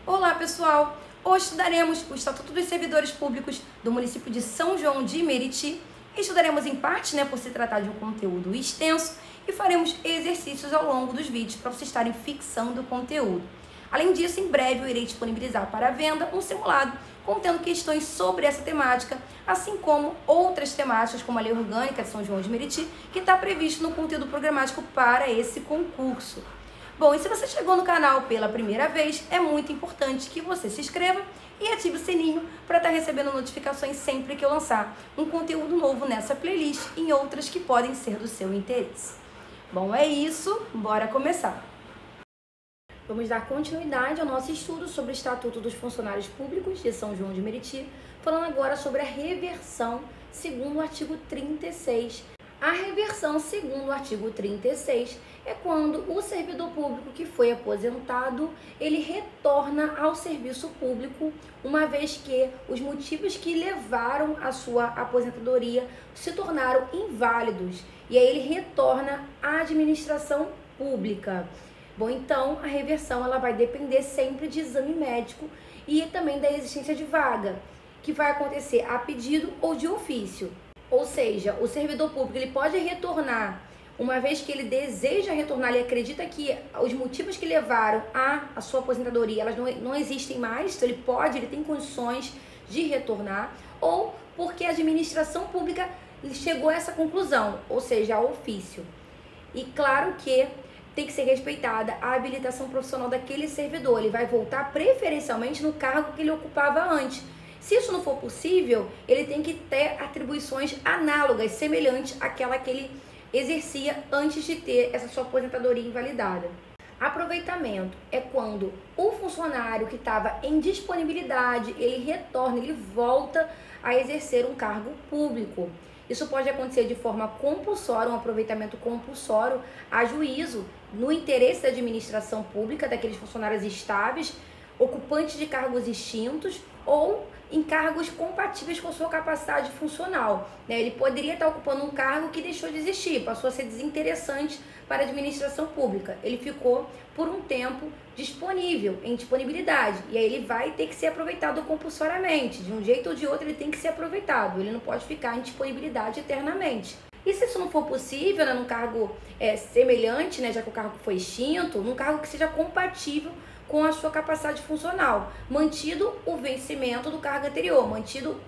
Olá, pessoal! Hoje estudaremos o Estatuto dos Servidores Públicos do município de São João de Meriti. Estudaremos em parte, por se tratar de um conteúdo extenso, e faremos exercícios ao longo dos vídeos para vocês estarem fixando o conteúdo. Além disso, em breve eu irei disponibilizar para venda um simulado contendo questões sobre essa temática, assim como outras temáticas, como a Lei Orgânica de São João de Meriti, que está previsto no conteúdo programático para esse concurso. Bom, e se você chegou no canal pela primeira vez, é muito importante que você se inscreva e ative o sininho para estar recebendo notificações sempre que eu lançar um conteúdo novo nessa playlist e em outras que podem ser do seu interesse. Bom, é isso, bora começar! Vamos dar continuidade ao nosso estudo sobre o Estatuto dos Funcionários Públicos de São João de Meriti, falando agora sobre a reversão segundo o artigo 36. A reversão segundo o artigo 36 é quando o servidor público que foi aposentado, ele retorna ao serviço público, uma vez que os motivos que levaram a sua aposentadoria se tornaram inválidos, e aí ele retorna à administração pública. Bom, então a reversão ela vai depender sempre de exame médico e também da existência de vaga, que vai acontecer a pedido ou de ofício. Ou seja, o servidor público ele pode retornar, uma vez que ele deseja retornar, ele acredita que os motivos que levaram a sua aposentadoria elas não existem mais, então ele tem condições de retornar, ou porque a administração pública chegou a essa conclusão, ou seja, ao ofício. E claro que tem que ser respeitada a habilitação profissional daquele servidor, ele vai voltar preferencialmente no cargo que ele ocupava antes. Se isso não for possível, ele tem que ter atribuições análogas, semelhantes àquela que ele exercia antes de ter essa sua aposentadoria invalidada. Aproveitamento é quando o funcionário que estava em disponibilidade, ele retorna, ele volta a exercer um cargo público. Isso pode acontecer de forma compulsória, um aproveitamento compulsório a juízo, no interesse da administração pública, daqueles funcionários estáveis, ocupantes de cargos extintos ou em cargos compatíveis com sua capacidade funcional. Ele poderia estar ocupando um cargo que deixou de existir, passou a ser desinteressante para a administração pública. Ele ficou por um tempo disponível, em disponibilidade, e aí ele vai ter que ser aproveitado compulsoriamente. De um jeito ou de outro ele tem que ser aproveitado, ele não pode ficar em disponibilidade eternamente. E se isso não for possível, num cargo semelhante, já que o cargo foi extinto, num cargo que seja compatível com a sua capacidade funcional, mantido o vencimento do cargo anterior, mantido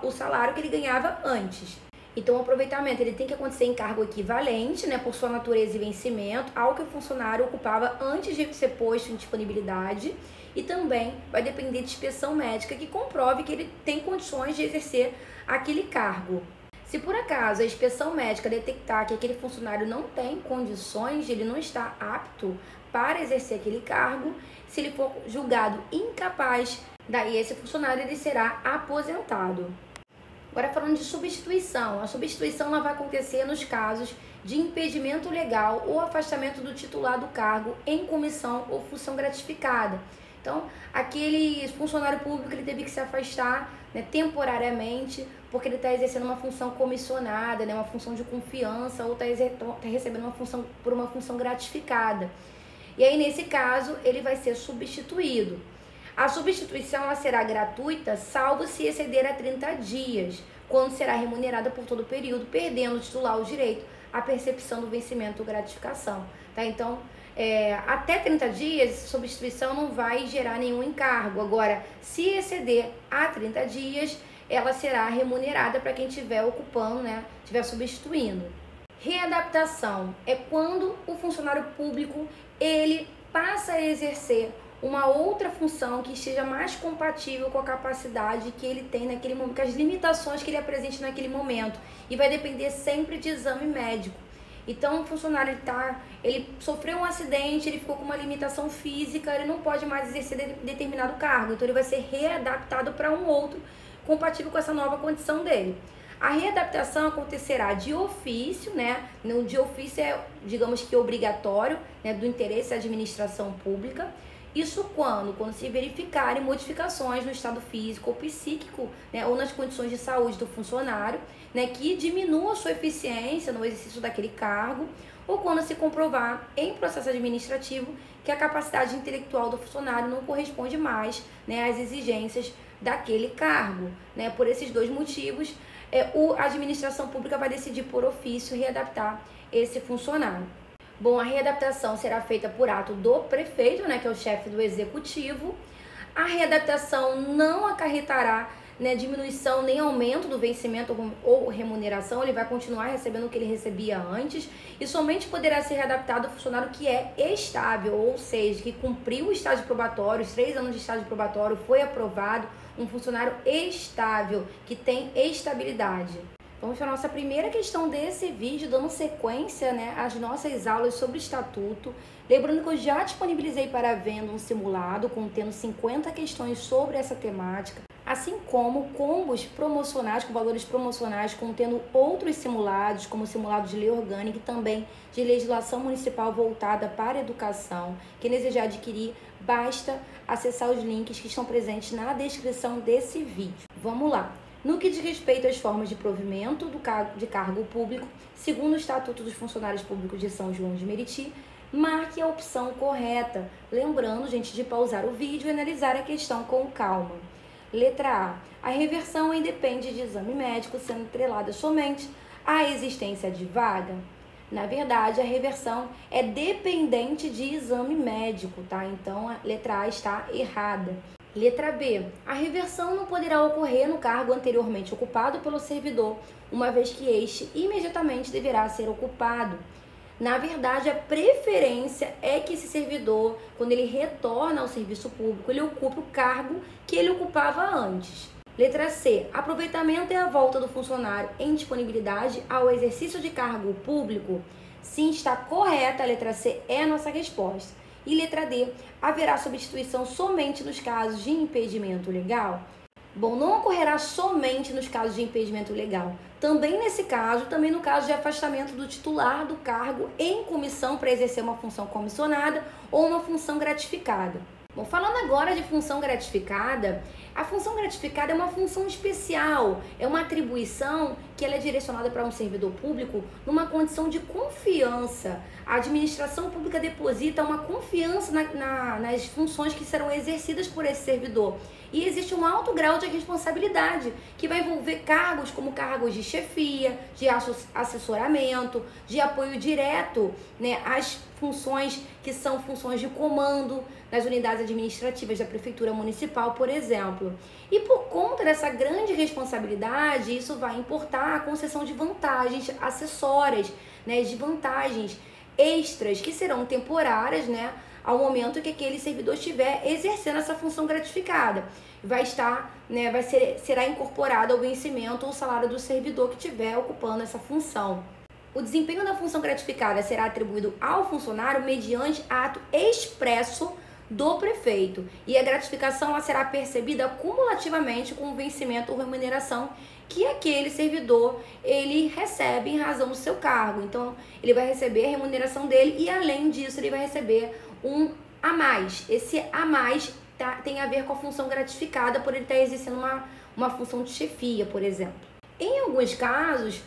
o salário que ele ganhava antes. Então o aproveitamento ele tem que acontecer em cargo equivalente, por sua natureza e vencimento, ao que o funcionário ocupava antes de ser posto em disponibilidade, e também vai depender de inspeção médica que comprove que ele tem condições de exercer aquele cargo. Se por acaso a inspeção médica detectar que aquele funcionário não tem condições, ele não está apto para exercer aquele cargo, se ele for julgado incapaz, daí esse funcionário ele será aposentado. Agora falando de substituição, a substituição ela vai acontecer nos casos de impedimento legal ou afastamento do titular do cargo em comissão ou função gratificada. Então, aquele funcionário público ele teve que se afastar temporariamente porque ele está exercendo uma função comissionada, uma função de confiança, ou está recebendo uma função por uma função gratificada. E aí, nesse caso, ele vai ser substituído. A substituição ela será gratuita, salvo se exceder a 30 dias, quando será remunerada por todo o período, perdendo o titular o direito à percepção do vencimento ou gratificação. Então, até 30 dias, substituição não vai gerar nenhum encargo. Agora, se exceder a 30 dias, ela será remunerada para quem estiver ocupando, estiver substituindo. Readaptação é quando o funcionário público ele passa a exercer uma outra função que esteja mais compatível com a capacidade que ele tem naquele momento, com as limitações que ele apresente naquele momento, e vai depender sempre de exame médico. Então o funcionário ele sofreu um acidente, ele ficou com uma limitação física, ele não pode mais exercer determinado cargo, então ele vai ser readaptado para um outro compatível com essa nova condição dele. A readaptação acontecerá de ofício, No de ofício é, digamos que obrigatório, do interesse da administração pública. Isso quando se verificarem modificações no estado físico ou psíquico, ou nas condições de saúde do funcionário, que diminua a sua eficiência no exercício daquele cargo, ou quando se comprovar em processo administrativo que a capacidade intelectual do funcionário não corresponde mais, né, às exigências daquele cargo, né? Por esses dois motivos, a administração pública vai decidir por ofício readaptar esse funcionário. Bom, a readaptação será feita por ato do prefeito, né, que é o chefe do executivo. A readaptação não acarretará, né, diminuição nem aumento do vencimento ou remuneração, ele vai continuar recebendo o que ele recebia antes e somente poderá ser readaptado o funcionário que é estável, ou seja, que cumpriu o estágio probatório, os 3 anos de estágio probatório, foi aprovado, um funcionário estável, que tem estabilidade. Vamos para a nossa primeira questão desse vídeo, dando sequência, né, às nossas aulas sobre o Estatuto. Lembrando que eu já disponibilizei para venda um simulado contendo 50 questões sobre essa temática, assim como combos promocionais, com valores promocionais, contendo outros simulados, como o simulado de lei orgânica e também de legislação municipal voltada para a educação. Quem desejar adquirir, basta acessar os links que estão presentes na descrição desse vídeo. Vamos lá! No que diz respeito às formas de provimento de cargo público, segundo o Estatuto dos Funcionários Públicos de São João de Meriti, marque a opção correta, lembrando, gente, de pausar o vídeo e analisar a questão com calma. Letra A. A reversão independe de exame médico, sendo atrelada somente à existência de vaga. Na verdade, a reversão é dependente de exame médico, tá? Então, a letra A está errada. Letra B. A reversão não poderá ocorrer no cargo anteriormente ocupado pelo servidor, uma vez que este imediatamente deverá ser ocupado. Na verdade, a preferência é que esse servidor, quando ele retorna ao serviço público, ele ocupe o cargo que ele ocupava antes. Letra C. Aproveitamento é a volta do funcionário em disponibilidade ao exercício de cargo público? Sim, está correta. A letra C é a nossa resposta. E letra D. Haverá substituição somente nos casos de impedimento legal? Bom, não ocorrerá somente nos casos de impedimento legal. Também nesse caso, também no caso de afastamento do titular do cargo em comissão para exercer uma função comissionada ou uma função gratificada. Bom, falando agora de função gratificada, a função gratificada é uma função especial, é uma atribuição que ela é direcionada para um servidor público numa condição de confiança. A administração pública deposita uma confiança nas funções que serão exercidas por esse servidor. E existe um alto grau de responsabilidade, que vai envolver cargos como cargos de chefia, de assessoramento, de apoio direto, né, às funções que são funções de comando nas unidades administrativas da Prefeitura Municipal, por exemplo. E por conta dessa grande responsabilidade, isso vai importar a concessão de vantagens acessórias, né, de vantagens extras que serão temporárias, né, ao momento que aquele servidor estiver exercendo essa função gratificada. Vai estar, né, será incorporado ao vencimento ou salário do servidor que estiver ocupando essa função. O desempenho da função gratificada será atribuído ao funcionário mediante ato expresso do prefeito, e a gratificação ela será percebida cumulativamente com o vencimento ou remuneração que aquele servidor ele recebe em razão do seu cargo. Então, ele vai receber a remuneração dele e, além disso, ele vai receber um a mais. Esse a mais tem a ver com a função gratificada por ele estar exercendo uma função de chefia, por exemplo. Em alguns casos,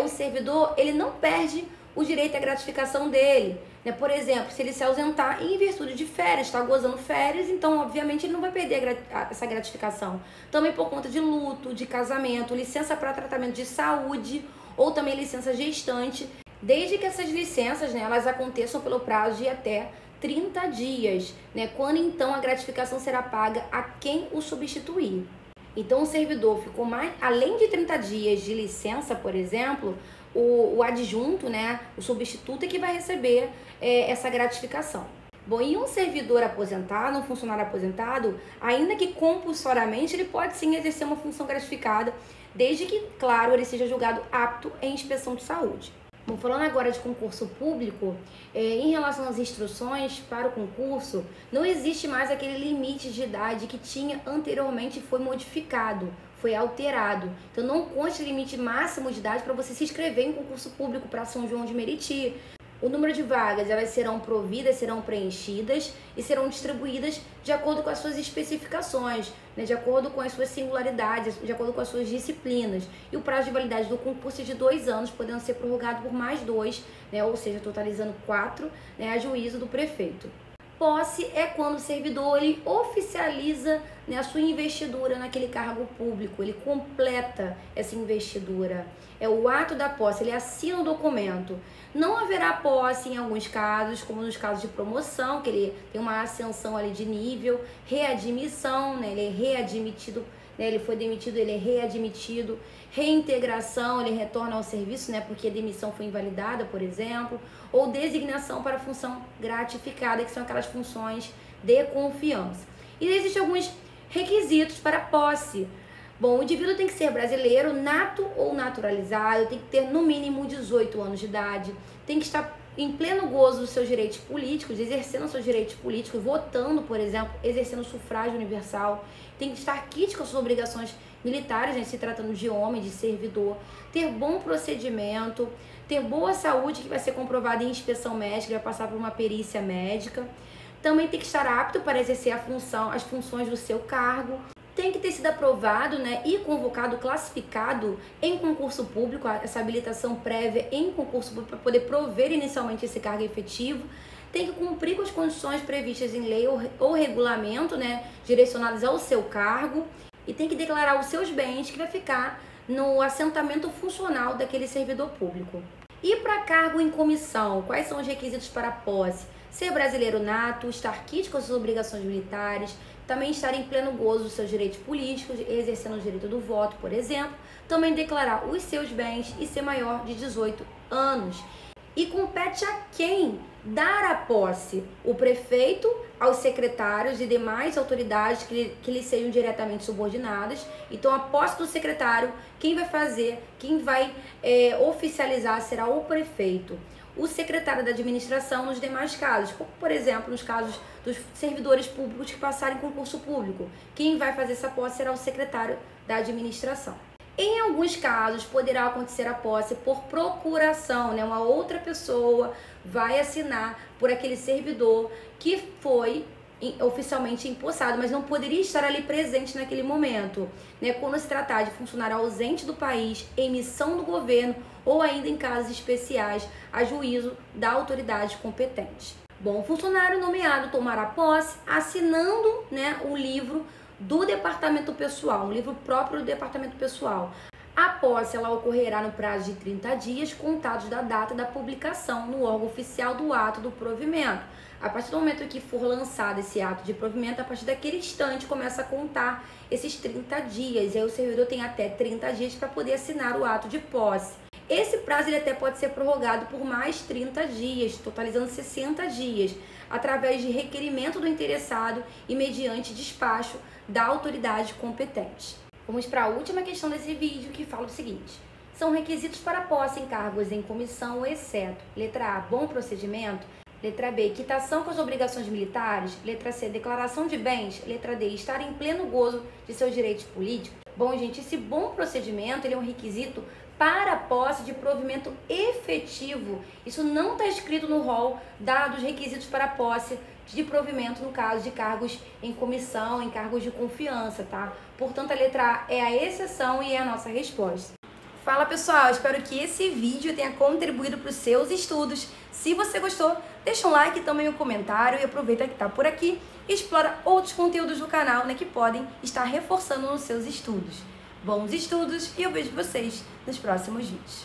o servidor ele não perde o direito à gratificação dele, né? Por exemplo, se ele se ausentar em virtude de férias, está gozando férias, então obviamente ele não vai perder essa gratificação. Também por conta de luto, de casamento, licença para tratamento de saúde ou também licença gestante, desde que essas licenças, né, elas aconteçam pelo prazo de até 30 dias, né? Quando então a gratificação será paga a quem o substituir. Então o servidor ficou além de 30 dias de licença, por exemplo, o adjunto, né, o substituto é que vai receber essa gratificação. Bom, e um servidor aposentado, um funcionário aposentado, ainda que compulsoriamente, ele pode sim exercer uma função gratificada, desde que, claro, ele seja julgado apto em inspeção de saúde. Bom, falando agora de concurso público, em relação às instruções para o concurso, não existe mais aquele limite de idade que tinha anteriormente e foi modificado, foi alterado. Então não consta limite máximo de idade para você se inscrever em concurso público para São João de Meriti. O número de vagas, elas serão providas, serão preenchidas e serão distribuídas de acordo com as suas especificações, né, de acordo com as suas singularidades, de acordo com as suas disciplinas. E o prazo de validade do concurso é de 2 anos, podendo ser prorrogado por mais 2, né, ou seja, totalizando 4, né, a juízo do prefeito. Posse é quando o servidor ele oficializa, né, a sua investidura naquele cargo público, ele completa essa investidura. É o ato da posse, ele assina o documento. Não haverá posse em alguns casos, como nos casos de promoção, que ele tem uma ascensão ali de nível, readmissão, né, ele é readmitido, né, ele foi demitido, ele é readmitido, reintegração, ele retorna ao serviço, né, porque a demissão foi invalidada, por exemplo, ou designação para função gratificada, que são aquelas funções de confiança. E existem alguns requisitos para posse. Bom, o indivíduo tem que ser brasileiro, nato ou naturalizado, tem que ter no mínimo 18 anos de idade, tem que estar em pleno gozo dos seus direitos políticos, exercendo seus direitos políticos, votando, por exemplo, exercendo sufrágio universal, tem que estar quite com suas obrigações militares, né, se tratando de homem, de servidor, ter bom procedimento, ter boa saúde, que vai ser comprovada em inspeção médica, vai passar por uma perícia médica, também tem que estar apto para exercer as funções do seu cargo, tem que ter sido aprovado, né, e convocado, classificado em concurso público, essa habilitação prévia em concurso público para poder prover inicialmente esse cargo efetivo, tem que cumprir com as condições previstas em lei ou regulamento, né, direcionadas ao seu cargo, e tem que declarar os seus bens que vai ficar no assentamento funcional daquele servidor público. E para cargo em comissão, quais são os requisitos para a posse? Ser brasileiro nato, estar quite com as suas obrigações militares, também estar em pleno gozo dos seus direitos políticos, exercendo o direito do voto, por exemplo, também declarar os seus bens e ser maior de 18 anos. E compete a quem dar a posse? O prefeito, aos secretários e demais autoridades que lhe sejam diretamente subordinadas. Então, a posse do secretário, quem vai fazer, quem vai oficializar será o prefeito. O secretário da administração nos demais casos, como por exemplo nos casos dos servidores públicos que passarem concurso público. Quem vai fazer essa posse será o secretário da administração. Em alguns casos, poderá acontecer a posse por procuração, né? Uma outra pessoa vai assinar por aquele servidor que foi oficialmente empossado, mas não poderia estar ali presente naquele momento, né? Quando se tratar de funcionário ausente do país, em missão do governo ou ainda em casos especiais, a juízo da autoridade competente. Bom, o funcionário nomeado tomará posse assinando, né, o livro do departamento pessoal, um livro próprio do departamento pessoal. A posse ela ocorrerá no prazo de 30 dias, contados da data da publicação no órgão oficial do ato do provimento. A partir do momento que for lançado esse ato de provimento, a partir daquele instante começa a contar esses 30 dias. E aí o servidor tem até 30 dias para poder assinar o ato de posse. Esse prazo ele até pode ser prorrogado por mais 30 dias, totalizando 60 dias, através de requerimento do interessado e mediante despacho da autoridade competente. Vamos para a última questão desse vídeo, que fala o seguinte: são requisitos para posse em cargos em comissão, exceto: letra A, bom procedimento; letra B, quitação com as obrigações militares; letra C, declaração de bens; letra D, estar em pleno gozo de seus direitos políticos. Bom, gente, esse bom procedimento ele é um requisito para a posse de provimento efetivo. Isso não está escrito no rol dos requisitos para a posse de provimento no caso de cargos em comissão, em cargos de confiança, tá? Portanto, a letra A é a exceção e é a nossa resposta. Fala pessoal, espero que esse vídeo tenha contribuído para os seus estudos. Se você gostou, deixa um like e também um comentário e aproveita que está por aqui e explora outros conteúdos do canal, né, que podem estar reforçando nos seus estudos. Bons estudos e eu vejo vocês nos próximos vídeos.